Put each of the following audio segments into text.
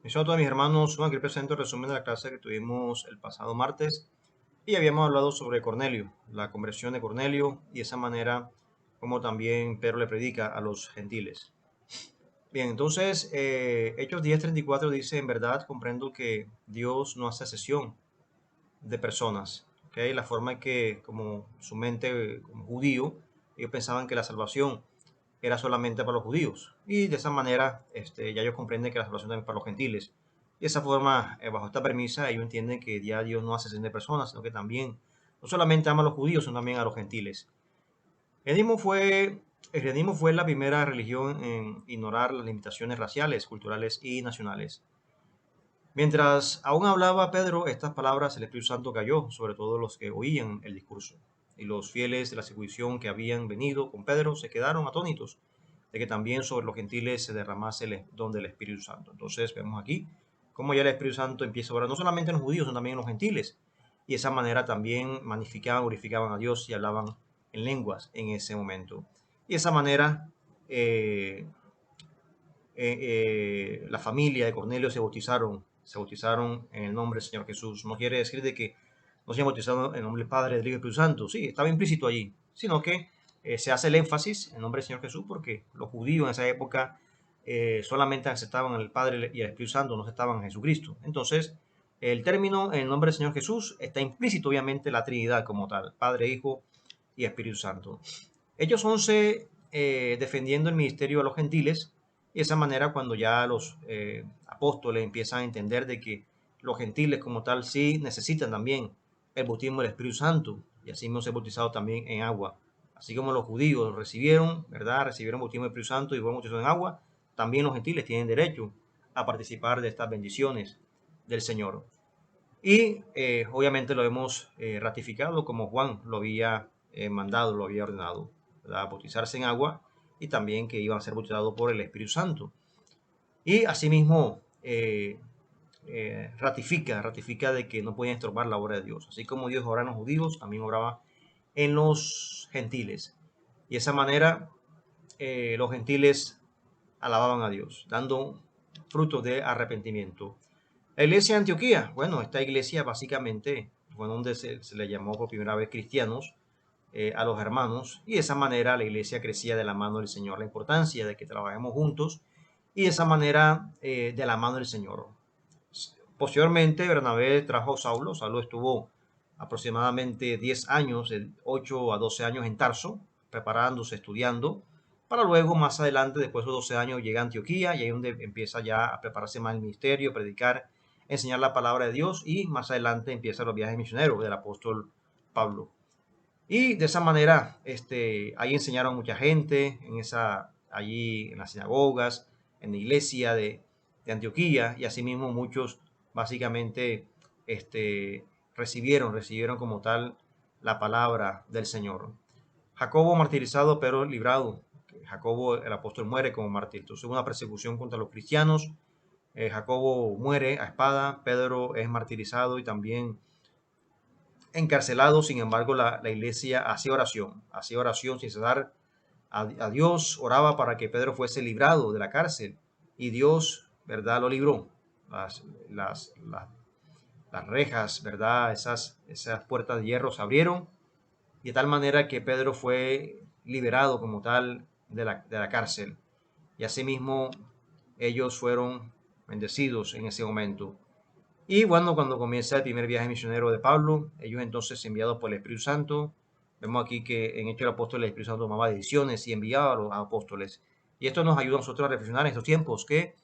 Yo a todos mis hermanos, aquí presento el resumen de la clase que tuvimos el pasado martes y habíamos hablado sobre Cornelio, la conversión de Cornelio y esa manera como también Pedro le predica a los gentiles. Bien, entonces Hechos 10:34 dice, en verdad comprendo que Dios no hace excepción de personas, ¿ok? La forma en que como su mente como judío, ellos pensaban que la salvación era solamente para los judíos. Y de esa manera, ya ellos comprenden que la salvación también es para los gentiles. Y de esa forma, bajo esta premisa, ellos entienden que ya Dios no hace excepción de personas, sino que también, no solamente ama a los judíos, sino también a los gentiles. El judaísmo fue la primera religión en ignorar las limitaciones raciales, culturales y nacionales. Mientras aún hablaba Pedro, estas palabras el Espíritu Santo cayó sobre todos los que oían el discurso. Y los fieles de la circuncisión que habían venido con Pedro se quedaron atónitos de que también sobre los gentiles se derramase el don del Espíritu Santo. Entonces vemos aquí cómo ya el Espíritu Santo empieza a obrar no solamente en los judíos, sino también en los gentiles. Y de esa manera también magnificaban, glorificaban a Dios y hablaban en lenguas en ese momento. Y de esa manera la familia de Cornelio se bautizaron en el nombre del Señor Jesús. No quiere decir de que no se hayan bautizado en el nombre del Padre, del Hijo y del Espíritu Santo. Sí, estaba implícito allí, sino que se hace el énfasis en el nombre del Señor Jesús porque los judíos en esa época solamente aceptaban al Padre y al Espíritu Santo, no aceptaban a Jesucristo. Entonces, el término en el nombre del Señor Jesús está implícito obviamente la Trinidad como tal, Padre, Hijo y Espíritu Santo. Hechos 11, defendiendo el ministerio a los gentiles, y de esa manera cuando ya los apóstoles empiezan a entender de que los gentiles como tal sí necesitan también el bautismo del Espíritu Santo, y así hemos bautizado también en agua. Así como los judíos recibieron, ¿verdad? Recibieron bautismo del Espíritu Santo y fueron bautizados en agua, también los gentiles tienen derecho a participar de estas bendiciones del Señor. Y obviamente lo hemos ratificado como Juan lo había mandado, lo había ordenado, ¿verdad? Bautizarse en agua y también que iban a ser bautizados por el Espíritu Santo. Y asimismo ratifica de que no podían estorbar la obra de Dios. Así como Dios oraba en los judíos, también oraba en los gentiles. Y de esa manera los gentiles alababan a Dios, dando frutos de arrepentimiento. La iglesia de Antioquía, bueno, esta iglesia básicamente fue donde se le llamó por primera vez cristianos a los hermanos y de esa manera la iglesia crecía de la mano del Señor. La importancia de que trabajemos juntos y de esa manera de la mano del Señor. Posteriormente Bernabé trajo a Saulo. Saulo estuvo aproximadamente 10 años, de 8 a 12 años en Tarso, preparándose, estudiando, para luego más adelante, después de 12 años, llega a Antioquía y ahí es donde empieza ya a prepararse más el ministerio, predicar, enseñar la palabra de Dios y más adelante empiezan los viajes misioneros del apóstol Pablo. Y de esa manera, ahí enseñaron a mucha gente, allí en las sinagogas, en la iglesia de Antioquía, y asimismo muchos básicamente recibieron como tal la palabra del Señor. Jacobo martirizado, pero librado. Jacobo, el apóstol, muere como mártir. Entonces hubo una persecución contra los cristianos. Jacobo muere a espada, Pedro es martirizado y también encarcelado. Sin embargo, la iglesia hacía oración sin cesar a Dios, oraba para que Pedro fuese librado de la cárcel y Dios, ¿verdad?, lo libró. Las, las, las, las rejas, ¿verdad?, esas puertas de hierro se abrieron de tal manera que Pedro fue liberado como tal de la cárcel. Y asimismo ellos fueron bendecidos en ese momento. Y bueno, cuando comienza el primer viaje misionero de Pablo, ellos entonces enviados por el Espíritu Santo, vemos aquí que en Hechos del Apóstol el Espíritu Santo tomaba decisiones y enviaba a los apóstoles. Y esto nos ayuda a nosotros a reflexionar en estos tiempos, que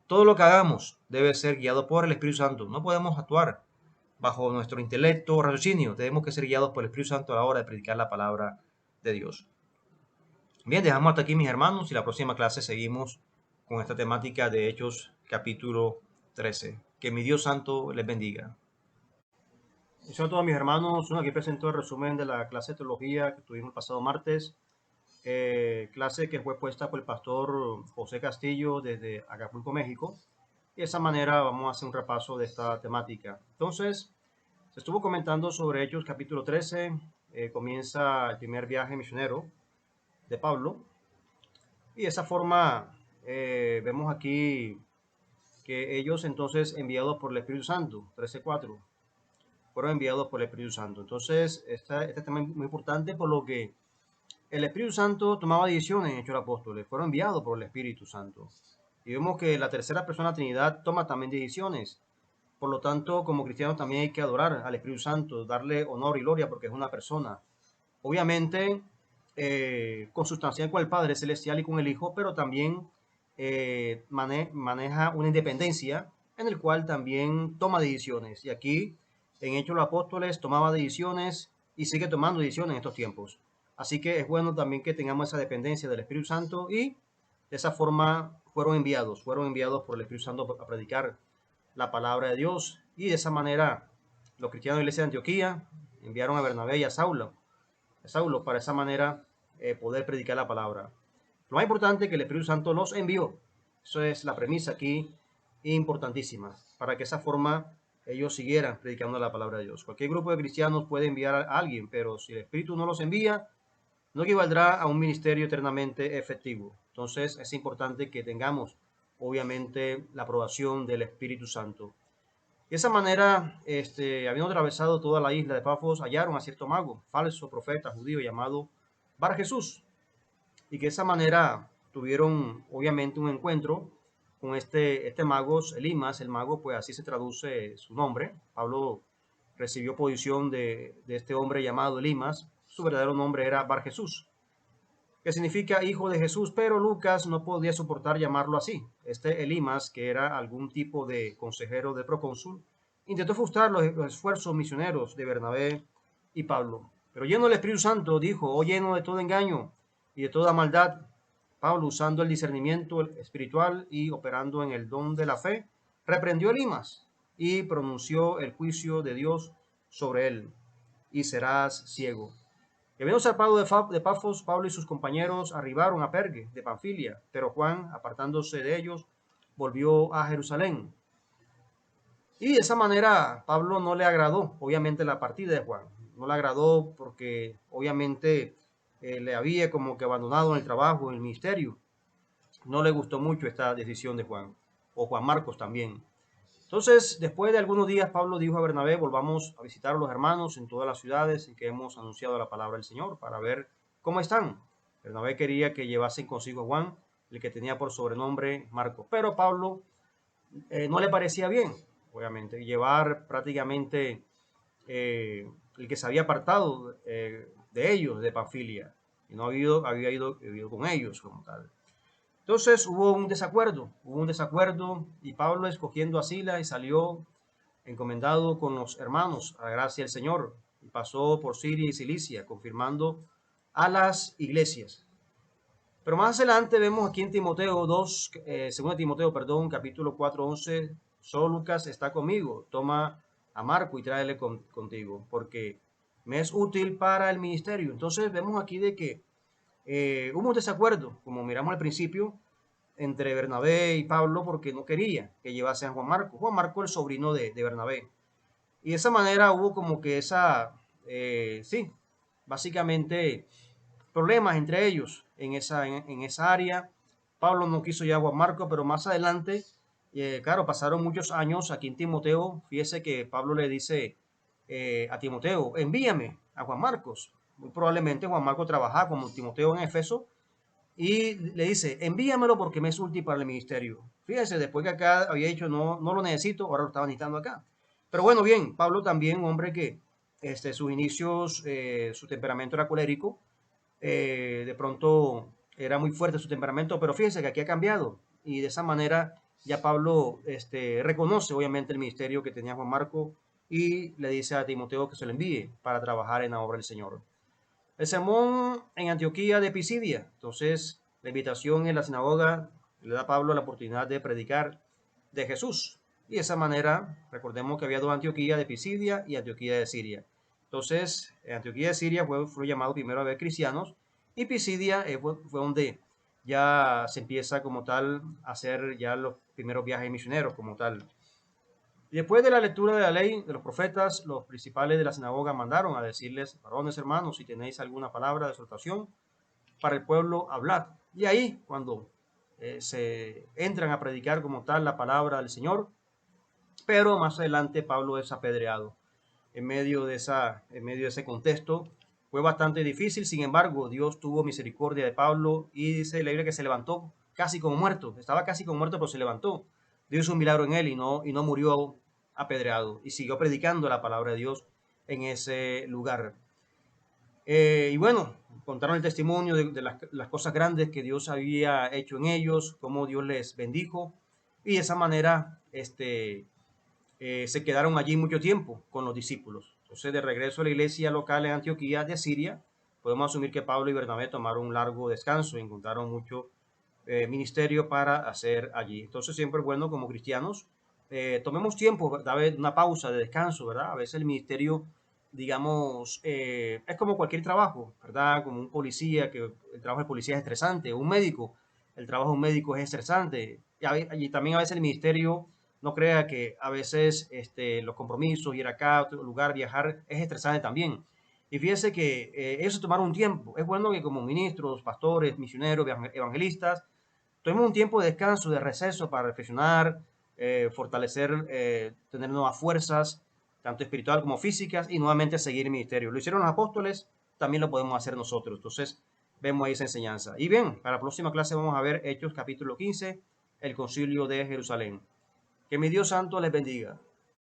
todo lo que hagamos debe ser guiado por el Espíritu Santo. No podemos actuar bajo nuestro intelecto o raciocinio. Tenemos que ser guiados por el Espíritu Santo a la hora de predicar la palabra de Dios. Bien, dejamos hasta aquí mis hermanos y la próxima clase seguimos con esta temática de Hechos capítulo 13. Que mi Dios Santo les bendiga. Eso a todos mis hermanos. Aquí presento el resumen de la clase de teología que tuvimos el pasado martes. Clase que fue puesta por el pastor José Castillo desde Acapulco, México. Y de esa manera vamos a hacer un repaso de esta temática. Entonces, se estuvo comentando sobre Hechos capítulo 13. Comienza el primer viaje misionero de Pablo. Y de esa forma vemos aquí que ellos entonces enviados por el Espíritu Santo, 13:4, fueron enviados por el Espíritu Santo. Entonces, este tema es muy importante por lo que el Espíritu Santo tomaba decisiones en Hechos de los Apóstoles, fueron enviados por el Espíritu Santo. Y vemos que la tercera persona de la Trinidad toma también decisiones. Por lo tanto, como cristianos también hay que adorar al Espíritu Santo, darle honor y gloria porque es una persona. Obviamente, consustancial con el Padre Celestial y con el Hijo, pero también maneja una independencia en el cual también toma decisiones. Y aquí, en Hechos de los Apóstoles, tomaba decisiones y sigue tomando decisiones en estos tiempos. Así que es bueno también que tengamos esa dependencia del Espíritu Santo y de esa forma fueron enviados por el Espíritu Santo a predicar la palabra de Dios. Y de esa manera los cristianos de la iglesia de Antioquía enviaron a Bernabé y a Saulo para esa manera poder predicar la palabra. Lo más importante es que el Espíritu Santo los envió. Eso es la premisa aquí importantísima, para que esa forma ellos siguieran predicando la palabra de Dios. Cualquier grupo de cristianos puede enviar a alguien, pero si el Espíritu no los envía, no equivaldrá a un ministerio eternamente efectivo. Entonces es importante que tengamos, obviamente, la aprobación del Espíritu Santo. De esa manera, habiendo atravesado toda la isla de Pafos, hallaron a cierto mago, falso profeta judío llamado Bar Jesús, y que de esa manera tuvieron obviamente un encuentro con este mago, Elimas, el mago, pues así se traduce su nombre. Pablo recibió posición de este hombre llamado Elimas, su verdadero nombre era Bar Jesús, que significa hijo de Jesús, pero Lucas no podía soportar llamarlo así. Este Elimas, que era algún tipo de consejero de procónsul, intentó frustrar los esfuerzos misioneros de Bernabé y Pablo. Pero lleno del Espíritu Santo, dijo, oh lleno de todo engaño y de toda maldad, Pablo, usando el discernimiento espiritual y operando en el don de la fe, reprendió a Elimas y pronunció el juicio de Dios sobre él, y serás ciego. Y habiendo zarpado de Pafos, Pablo y sus compañeros arribaron a Pergue de Panfilia, pero Juan, apartándose de ellos, volvió a Jerusalén. Y de esa manera Pablo no le agradó, obviamente, la partida de Juan. No le agradó porque obviamente le había como que abandonado en el trabajo, en el ministerio. No le gustó mucho esta decisión de Juan, o Juan Marcos también. Entonces, después de algunos días, Pablo dijo a Bernabé, volvamos a visitar a los hermanos en todas las ciudades en que hemos anunciado la palabra del Señor para ver cómo están. Bernabé quería que llevasen consigo a Juan, el que tenía por sobrenombre Marcos, pero Pablo no le parecía bien, obviamente, llevar prácticamente el que se había apartado de ellos, de Panfilia, y no había ido con ellos como tal. Entonces hubo un desacuerdo y Pablo escogiendo a Sila y salió encomendado con los hermanos a la gracia del Señor y pasó por Siria y Cilicia confirmando a las iglesias. Pero más adelante vemos aquí en Timoteo 2, 2 Timoteo, perdón, capítulo 4, 11, solo Lucas está conmigo, toma a Marco y tráele contigo, porque me es útil para el ministerio. Entonces vemos aquí de que hubo un desacuerdo, como miramos al principio, entre Bernabé y Pablo porque no quería que llevasen a Juan Marco. Juan Marco, el sobrino de Bernabé. Y de esa manera hubo como que sí, básicamente problemas entre ellos en esa área. Pablo no quiso ya a Juan Marco, pero más adelante, claro, pasaron muchos años aquí en Timoteo. Fíjese que Pablo le dice a Timoteo, envíame a Juan Marcos. Muy probablemente Juan Marco trabajaba como Timoteo en Éfeso y le dice, envíamelo porque me es útil para el ministerio. Fíjese, después que acá había dicho, no lo necesito, ahora lo estaba necesitando acá. Pero bueno, bien, Pablo también, un hombre que sus inicios, su temperamento era colérico, de pronto era muy fuerte su temperamento, pero fíjense que aquí ha cambiado y de esa manera ya Pablo reconoce obviamente el ministerio que tenía Juan Marco y le dice a Timoteo que se lo envíe para trabajar en la obra del Señor. El sermón en Antioquía de Pisidia, entonces la invitación en la sinagoga le da a Pablo la oportunidad de predicar de Jesús. Y de esa manera, recordemos que había dos Antioquías de Pisidia y Antioquía de Siria. Entonces, Antioquía de Siria fue llamado primero a ver cristianos y Pisidia fue donde ya se empieza como tal a hacer ya los primeros viajes misioneros como tal. Y después de la lectura de la ley de los profetas, los principales de la sinagoga mandaron a decirles, varones hermanos, si tenéis alguna palabra de exhortación para el pueblo, hablad. Y ahí, cuando se entran a predicar como tal la palabra del Señor, pero más adelante Pablo es apedreado. En medio de ese contexto fue bastante difícil, sin embargo, Dios tuvo misericordia de Pablo y dice la Biblia que se levantó casi como muerto, estaba casi como muerto, pero se levantó. Dios hizo un milagro en él y no murió apedreado y siguió predicando la palabra de Dios en ese lugar. Y bueno, contaron el testimonio de las cosas grandes que Dios había hecho en ellos, cómo Dios les bendijo y de esa manera se quedaron allí mucho tiempo con los discípulos. Entonces, de regreso a la iglesia local en Antioquía de Siria, podemos asumir que Pablo y Bernabé tomaron un largo descanso y encontraron mucho ministerio para hacer allí. Entonces, siempre es bueno como cristianos, tomemos tiempo, ¿verdad? Una pausa de descanso, ¿verdad? A veces el ministerio, digamos, es como cualquier trabajo, ¿verdad? Como un policía, que el trabajo de policía es estresante, un médico, el trabajo de un médico es estresante. Y también a veces el ministerio, no crea que a veces los compromisos, ir acá a otro lugar, viajar, es estresante también. Y fíjese que eso tomar un tiempo. Es bueno que como ministros, pastores, misioneros, evangelistas, tomemos un tiempo de descanso, de receso para reflexionar, fortalecer, tener nuevas fuerzas, tanto espiritual como físicas, y nuevamente seguir el ministerio. Lo hicieron los apóstoles, también lo podemos hacer nosotros. Entonces, vemos ahí esa enseñanza. Y bien, para la próxima clase vamos a ver Hechos capítulo 15, el concilio de Jerusalén. Que mi Dios santo les bendiga.